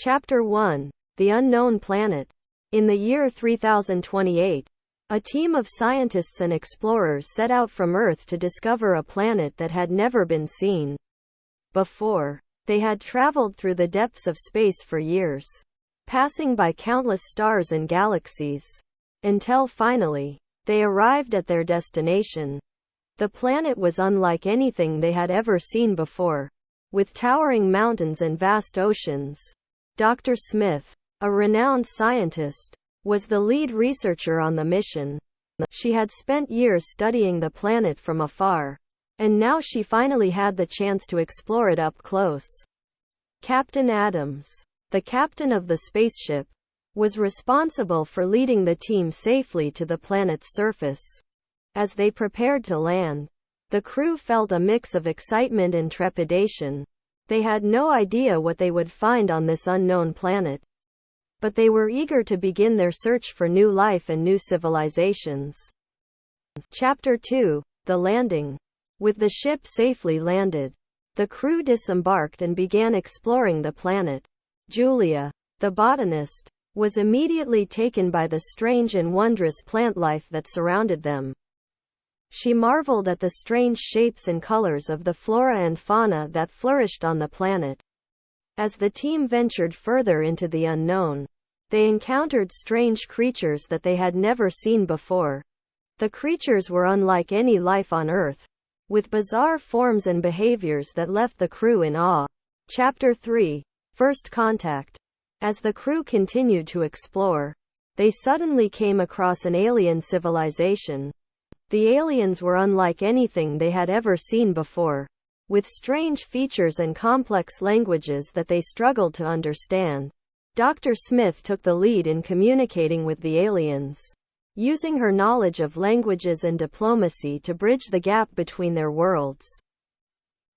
Chapter 1. The Unknown Planet. In the year 3028, a team of scientists and explorers set out from Earth to discover a planet that had never been seen before. They had traveled through the depths of space for years, passing by countless stars and galaxies, until finally, they arrived at their destination. The planet was unlike anything they had ever seen before, with towering mountains and vast oceans. Dr. Smith, a renowned scientist, was the lead researcher on the mission. She had spent years studying the planet from afar, and now she finally had the chance to explore it up close. Captain Adams, the captain of the spaceship, was responsible for leading the team safely to the planet's surface. As they prepared to land, the crew felt a mix of excitement and trepidation. They had no idea what they would find on this unknown planet, but they were eager to begin their search for new life and new civilizations. Chapter 2. The Landing. With the ship safely landed, the crew disembarked and began exploring the planet. Julia, the botanist, was immediately taken by the strange and wondrous plant life that surrounded them. She marveled at the strange shapes and colors of the flora and fauna that flourished on the planet. As the team ventured further into the unknown, they encountered strange creatures that they had never seen before. The creatures were unlike any life on Earth, with bizarre forms and behaviors that left the crew in awe. Chapter 3. First Contact. As the crew continued to explore, they suddenly came across an alien civilization. The aliens were unlike anything they had ever seen before, with strange features and complex languages that they struggled to understand. Dr. Smith took the lead in communicating with the aliens, using her knowledge of languages and diplomacy to bridge the gap between their worlds.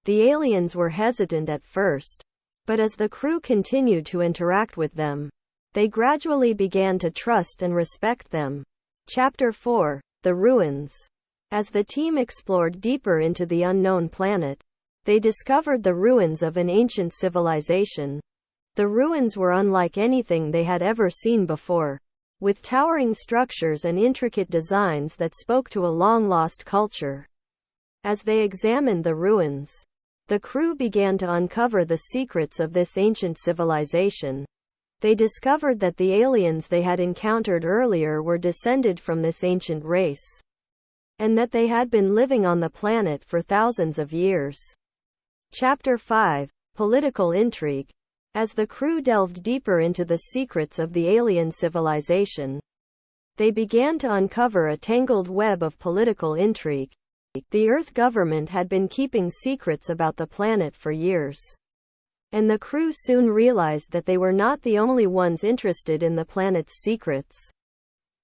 The aliens were hesitant at first, but as the crew continued to interact with them, they gradually began to trust and respect them. Chapter 4. The Ruins. As the team explored deeper into the unknown planet, they discovered the ruins of an ancient civilization. The ruins were unlike anything they had ever seen before, with towering structures and intricate designs that spoke to a long-lost culture. As they examined the ruins, the crew began to uncover the secrets of this ancient civilization. They discovered that the aliens they had encountered earlier were descended from this ancient race, and that they had been living on the planet for thousands of years. Chapter 5. Political Intrigue. As the crew delved deeper into the secrets of the alien civilization, they began to uncover a tangled web of political intrigue. The Earth government had been keeping secrets about the planet for years, and the crew soon realized that they were not the only ones interested in the planet's secrets.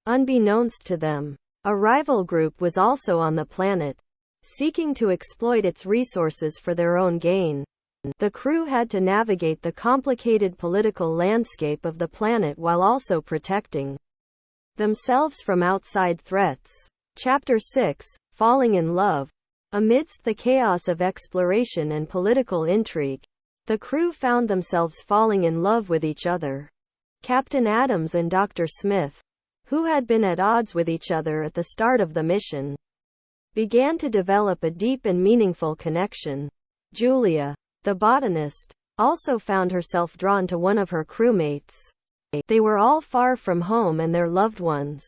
Unbeknownst to them, a rival group was also on the planet, seeking to exploit its resources for their own gain. The crew had to navigate the complicated political landscape of the planet while also protecting themselves from outside threats. Chapter 6. Falling in Love. Amidst the chaos of exploration and political intrigue, the crew found themselves falling in love with each other. Captain Adams and Dr. Smith, who had been at odds with each other at the start of the mission, began to develop a deep and meaningful connection. Julia, the botanist, also found herself drawn to one of her crewmates. They were all far from home and their loved ones,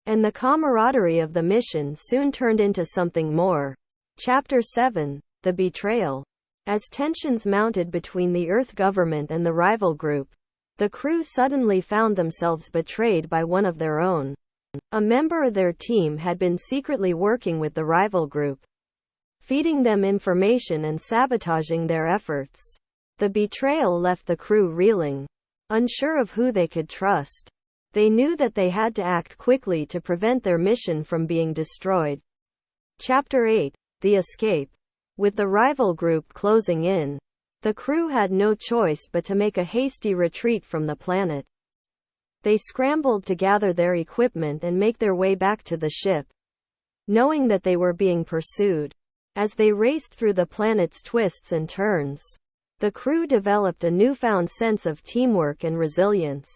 and the camaraderie of the mission soon turned into something more. Chapter 7. The Betrayal. As tensions mounted between the Earth government and the rival group, the crew suddenly found themselves betrayed by one of their own. A member of their team had been secretly working with the rival group, feeding them information and sabotaging their efforts. The betrayal left the crew reeling, unsure of who they could trust. They knew that they had to act quickly to prevent their mission from being destroyed. Chapter 8. The Escape. With the rival group closing in, the crew had no choice but to make a hasty retreat from the planet. They scrambled to gather their equipment and make their way back to the ship, knowing that they were being pursued. As they raced through the planet's twists and turns, The crew developed a newfound sense of teamwork and resilience.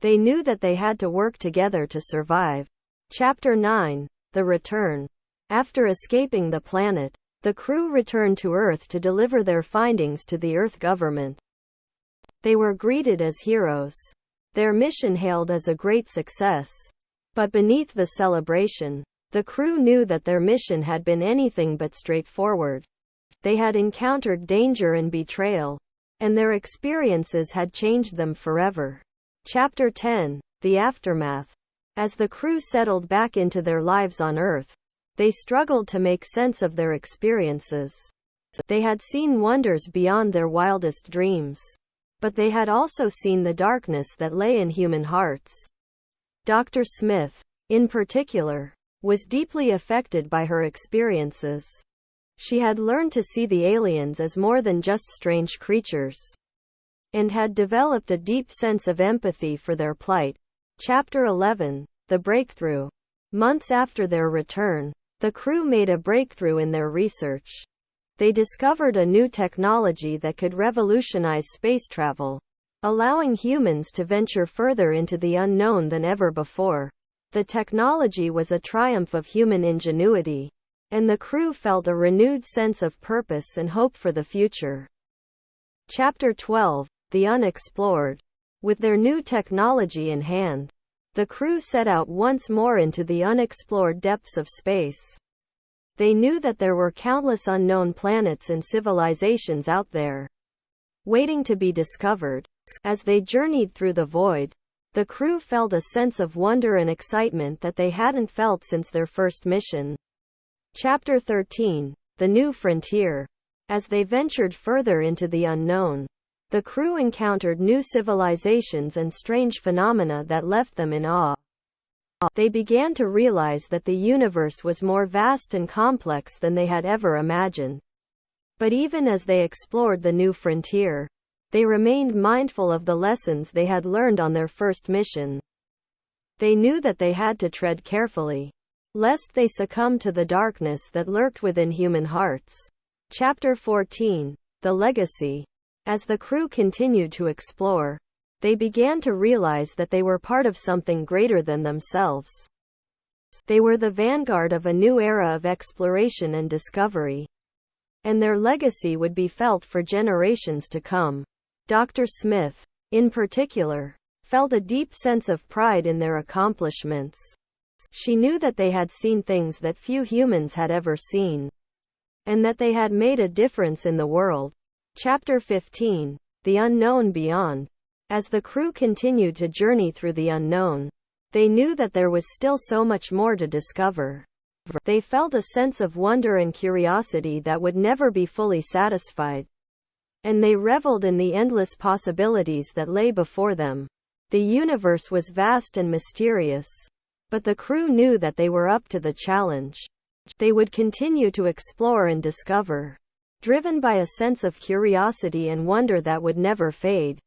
They knew that they had to work together to survive. Chapter 9. The Return. After escaping the planet, the crew returned to Earth to deliver their findings to the Earth government. They were greeted as heroes. Their mission hailed as a great success. But beneath the celebration, the crew knew that their mission had been anything but straightforward. They had encountered danger and betrayal, and their experiences had changed them forever. Chapter 10. The Aftermath. As the crew settled back into their lives on Earth, they struggled to make sense of their experiences. They had seen wonders beyond their wildest dreams, but they had also seen the darkness that lay in human hearts. Dr. Smith, in particular, was deeply affected by her experiences. She had learned to see the aliens as more than just strange creatures, and had developed a deep sense of empathy for their plight. Chapter 11. The Breakthrough. Months after their return, the crew made a breakthrough in their research. They discovered a new technology that could revolutionize space travel, allowing humans to venture further into the unknown than ever before. The technology was a triumph of human ingenuity, and the crew felt a renewed sense of purpose and hope for the future. Chapter 12. The Unexplored. With their new technology in hand, the crew set out once more into the unexplored depths of space. They knew that there were countless unknown planets and civilizations out there, waiting to be discovered. As they journeyed through the void, the crew felt a sense of wonder and excitement that they hadn't felt since their first mission. Chapter 13. The New Frontier. As they ventured further into the unknown, the crew encountered new civilizations and strange phenomena that left them in awe. They began to realize that the universe was more vast and complex than they had ever imagined. But even as they explored the new frontier, they remained mindful of the lessons they had learned on their first mission. They knew that they had to tread carefully, lest they succumb to the darkness that lurked within human hearts. Chapter 14. The Legacy. As the crew continued to explore, they began to realize that they were part of something greater than themselves. They were the vanguard of a new era of exploration and discovery, and their legacy would be felt for generations to come. Dr. Smith, in particular, felt a deep sense of pride in their accomplishments. She knew that they had seen things that few humans had ever seen, and that they had made a difference in the world. Chapter 15. The Unknown Beyond. As the crew continued to journey through the unknown, they knew that there was still so much more to discover. They felt a sense of wonder and curiosity that would never be fully satisfied, and they reveled in the endless possibilities that lay before them. The universe was vast and mysterious, but the crew knew that they were up to the challenge. They would continue to explore and discover, driven by a sense of curiosity and wonder that would never fade.